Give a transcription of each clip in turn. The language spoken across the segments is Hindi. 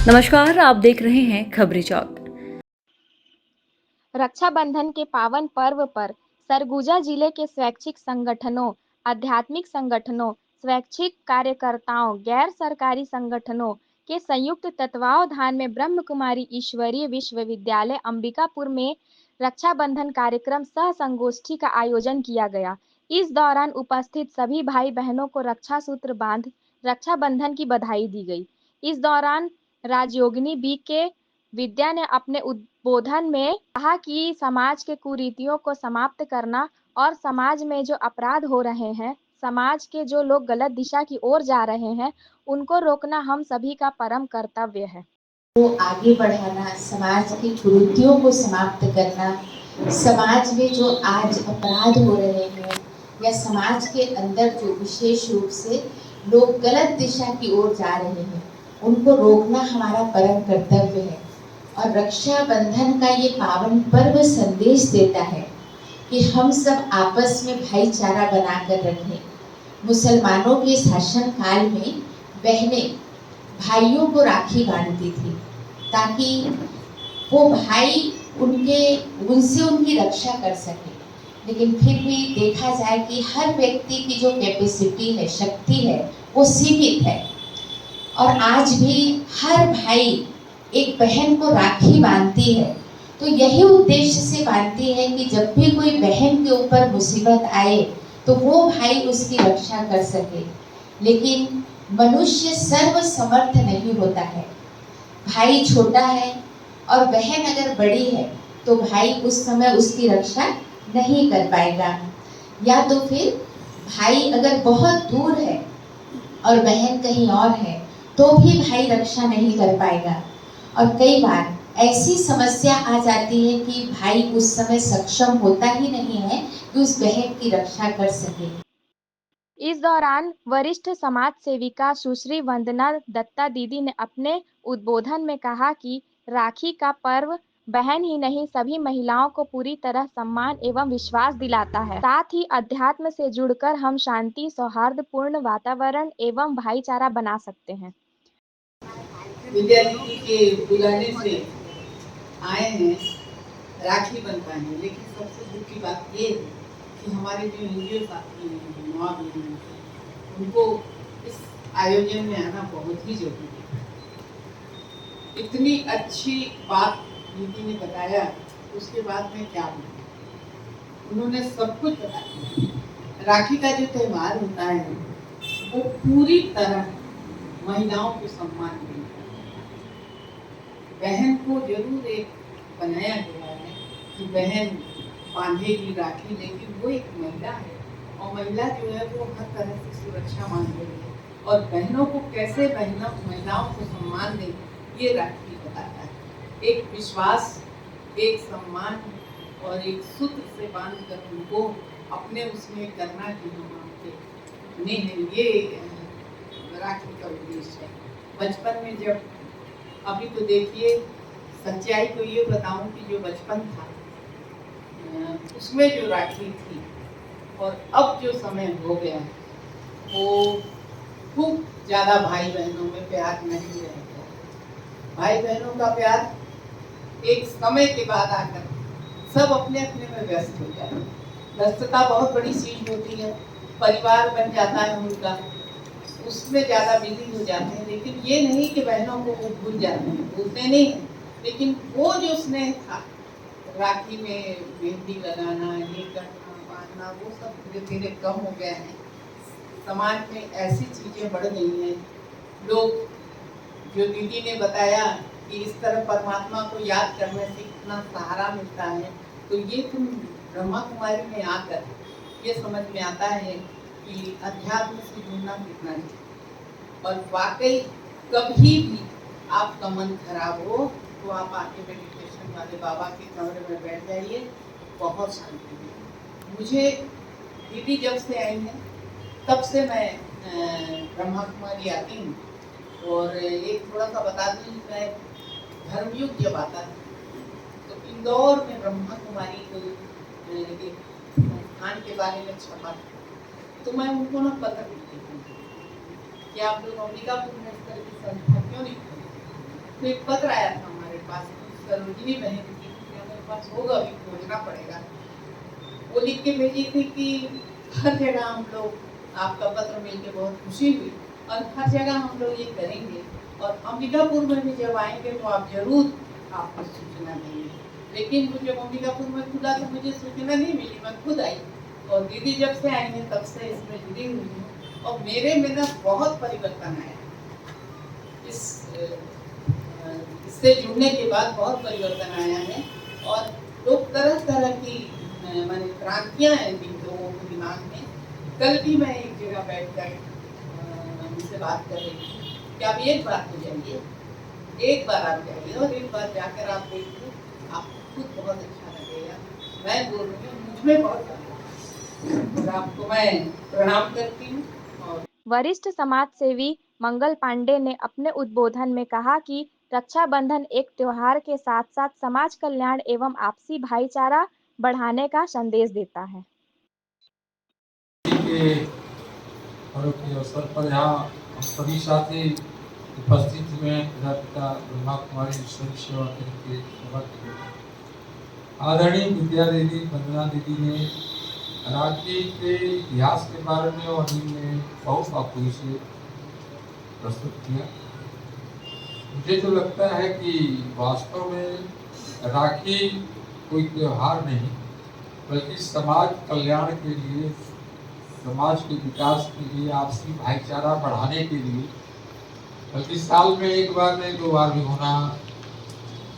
नमस्कार, आप देख रहे हैं खबरी चौक। रक्षाबंधन के पावन पर्व पर सरगुजा जिले के स्वैच्छिक संगठनों, आध्यात्मिक संगठनों, स्वैच्छिक कार्यकर्ताओं, गैर सरकारी संगठनों के संयुक्त तत्वावधान में ब्रह्म कुमारी ईश्वरीय विश्वविद्यालय अंबिकापुर में रक्षाबंधन कार्यक्रम सह संगोष्ठी का आयोजन किया गया। इस दौरान उपस्थित सभी भाई बहनों को रक्षा सूत्र बांध रक्षाबंधन की बधाई दी गई। इस दौरान राजयोगिनी बी के विद्या ने अपने उद्बोधन में कहा कि समाज के कुरीतियों को समाप्त करना और समाज में जो अपराध हो रहे हैं, समाज के जो लोग गलत दिशा की ओर जा रहे हैं, उनको रोकना हम सभी का परम कर्तव्य है। को आगे बढ़ाना, समाज की कुरीतियों को समाप्त करना, समाज में जो आज अपराध हो रहे हैं या समाज के अंदर जो विशेष रूप से लोग गलत दिशा की ओर जा रहे हैं, उनको रोकना हमारा परम कर्तव्य है। और रक्षाबंधन का ये पावन पर्व संदेश देता है कि हम सब आपस में भाईचारा बनाकर रखें। मुसलमानों के शासन काल में बहनें भाइयों को राखी बांधती थी ताकि वो भाई उनसे उनकी रक्षा कर सके। लेकिन फिर भी देखा जाए कि हर व्यक्ति की जो कैपेसिटी है, शक्ति है, वो सीमित है। और आज भी हर भाई एक बहन को राखी बांधती है तो यही उद्देश्य से बांधती है कि जब भी कोई बहन के ऊपर मुसीबत आए तो वो भाई उसकी रक्षा कर सके। लेकिन मनुष्य सर्वसमर्थ नहीं होता है। भाई छोटा है और बहन अगर बड़ी है तो भाई उस समय उसकी रक्षा नहीं कर पाएगा, या तो फिर भाई अगर बहुत दूर है और बहन कहीं और है तो भी भाई रक्षा नहीं कर पाएगा। और कई बार ऐसी समस्या आ जाती है कि भाई उस समय सक्षम होता ही नहीं है कि उस बहन की रक्षा कर सके। इस दौरान वरिष्ठ समाज सेविका सुश्री वंदना दत्ता दीदी ने अपने उद्बोधन में कहा कि राखी का पर्व बहन ही नहीं सभी महिलाओं को पूरी तरह सम्मान एवं विश्वास दिलाता है। साथ ही अध्यात्म से जुड़कर हम शांति, सौहार्दपूर्ण वातावरण एवं भाईचारा बना सकते हैं। विद्यार्थी के बुलाने से आए हैं राखी बंधवाने हैं, लेकिन सबसे दुख की बात ये है कि हमारे जो हिंदू साथी हैं, माँ बहन हैं, उनको इस आयोजन में आना बहुत ही जरूरी है। इतनी अच्छी बात दीदी ने बताया, उसके बाद में क्या बोलूं, उन्होंने सब कुछ बता दिया। राखी का जो त्यौहार होता है वो पूरी तरह महिलाओं को सम्मान देता है। बहन को जरूर एक बनाया गया है कि बहन बांधेगी राखी, लेकिन वो एक महिला है और महिला जो है वो हर तरह से सुरक्षा मांग रही है। और बहनों को कैसे महिलाओं को सम्मान दें, ये राखी बताता है। एक विश्वास, एक सम्मान और एक सूत्र से बांध कर उनको अपने उसमें करना कि हम आपके नहीं है, ये राखी का उद्देश्य है। बचपन में जब, अभी तो देखिए सच्चाई को ये बताऊं कि जो बचपन था उसमें जो राखी थी और अब जो समय हो गया वो खूब ज़्यादा भाई बहनों में प्यार नहीं रह गया। भाई बहनों का प्यार एक समय के बाद आकर सब अपने अपने में व्यस्त हो जाते हैं। व्यस्तता बहुत बड़ी चीज होती है, परिवार बन जाता है उनका, उसमें ज़्यादा बिजी हो जाते हैं। लेकिन ये नहीं कि बहनों को वो भूल जाते हैं, भूलते नहीं, लेकिन वो जो स्नेह था राखी में मेहंदी लगाना, ये करना, बांधना, वो सब धीरे धीरे कम हो गया है। समाज में ऐसी चीज़ें बढ़ गई हैं, लोग, जो दीदी ने बताया कि इस तरह परमात्मा को याद करने से कितना सहारा मिलता है, तो ये तुम ब्रह्मा कुमारी में आकर ये समझ में आता है कि अध्यात्म से जुड़ना कितना है। और वाकई कभी भी आपका मन खराब हो तो आप आके मेडिटेशन वाले बाबा के कमरे में बैठ जाइए, बहुत शांति मिलेगी। मुझे दीदी जब से आई हैं तब से मैं ब्रह्मा कुमारी आती हूँ। और एक थोड़ा सा बता दूँ, मैं धर्मयुग जब आता था तो इंदौर में ब्रह्मा कुमारी को एक संस्थान के बारे में छपा, तो मैं उनको ना पत्र लिखती थी कि आप लोग अंबिकापुर में इस तरह की संस्था क्यों नहीं खोलते। तो एक पत्र आया था हमारे पास, सरोजिनी बहन की, हमारे पास होगा, अभी खोजना पड़ेगा। वो लिख के भेजी थी कि हर जगह हम लोग, आपका पत्र मिल के बहुत खुशी हुई, और हर जगह हम लोग ये करेंगे, और अंबिकापुर में भी जब आएंगे तो आप जरूर आपको सूचना देंगे। लेकिन वो जब अंबिकापुर में खुदा तो मुझे सूचना नहीं मिली, मैं खुद आई, और दीदी जब से आई हैं तब से इसमें जुड़ी हुई हूँ, और मेरे में ना बहुत परिवर्तन आया इससे जुड़ने के बाद बहुत परिवर्तन आया है। और लोग तरह तरह की माने क्रांतियाँ हैं लोगों के दिमाग में। कल भी मैं एक जगह बैठकर उनसे बात कर रही थी कि आप एक बार तो जाइए, एक बार आप जाइए, और एक बार जाकर आप देखिए, आपको खुद बहुत अच्छा लगेगा। मैं बोल रही हूँ, मुझमें बहुत अच्छा, और आपको मैं प्रणाम करती हूँ। और वरिष्ठ समाज सेवी मंगल पांडे ने अपने उद्बोधन में कहा कि रक्षाबंधन एक त्योहार के साथ साथ समाज कल्याण एवं आपसी भाईचारा बढ़ाने का संदेश देता है। के पर्व के अवसर पर यहाँ हम सभी साथी उपस्थित हुए हैं। पिता ब्रह्मा कुमारी ईश्वरी सेवा केंद्र के समर्थ आदरणीय विद्या दीदी, वंदना दीदी ने राखी के इतिहास के बारे में और इनमें बहुत बाखूबी से प्रस्तुत किया। मुझे जो लगता है कि वास्तव में राखी कोई त्योहार नहीं, बल्कि समाज कल्याण के लिए, समाज के विकास के लिए, आपसी भाईचारा बढ़ाने के लिए, बल्कि साल में एक बार नहीं, 2 बार भी होना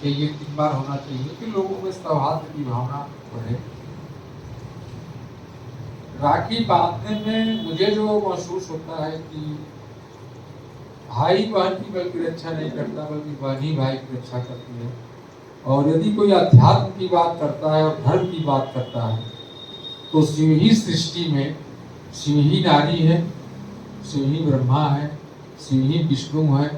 चाहिए, 3 बार होना चाहिए, कि लोगों में सौहार्द की भावना बढ़े। राखी बांधने में मुझे जो महसूस होता है कि भाई बहन की बल्कि रक्षा नहीं करता, बल्कि बहन ही भाई की रक्षा करती है। और यदि कोई अध्यात्म की बात करता है और धर्म की बात करता है, तो शिव ही सृष्टि में, शिव ही नारी है, शिव ही ब्रह्मा है, शिव ही विष्णु है।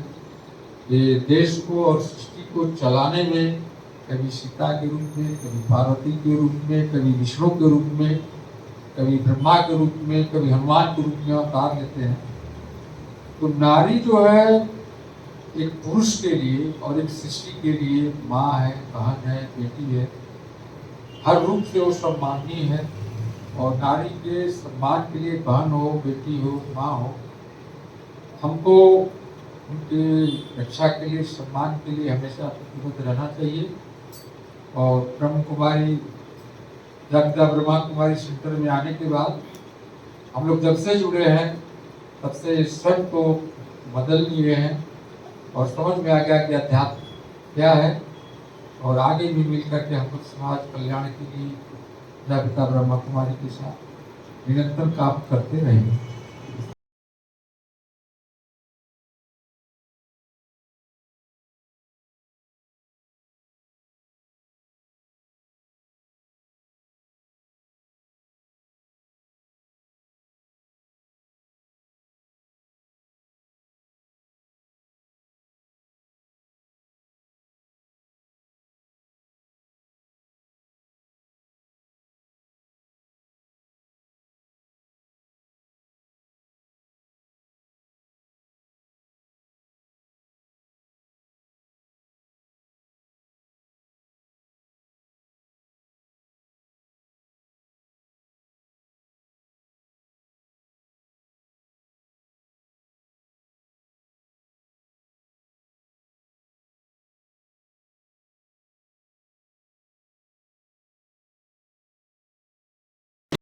ये देश को और सृष्टि को चलाने में कभी सीता के रूप में, कभी पार्वती के रूप में, कभी विष्णु के रूप में, कभी ब्रह्मा के रूप में, कभी हनुमान के रूप में अवतार लेते हैं। तो नारी जो है एक पुरुष के लिए और एक सृष्टि के लिए माँ है, बहन है, बेटी है, हर रूप से वो सम्माननीय है। और नारी के सम्मान के लिए बहन हो, बेटी हो, माँ हो, हमको उनके रक्षा के लिए, सम्मान के लिए हमेशा प्रतिबद्ध रहना चाहिए। और ब्रह्म कुमारी, ब्रह्मा कुमारी सेंटर में आने के बाद हम लोग जब से जुड़े हैं तब से स्वयं को बदल लिए हैं और समझ में आ गया कि अध्यात्म क्या है, और आगे भी मिलकर के हम लोग समाज कल्याण के लिए पिता ब्रह्मा कुमारी के साथ निरंतर काम करते रहेंगे।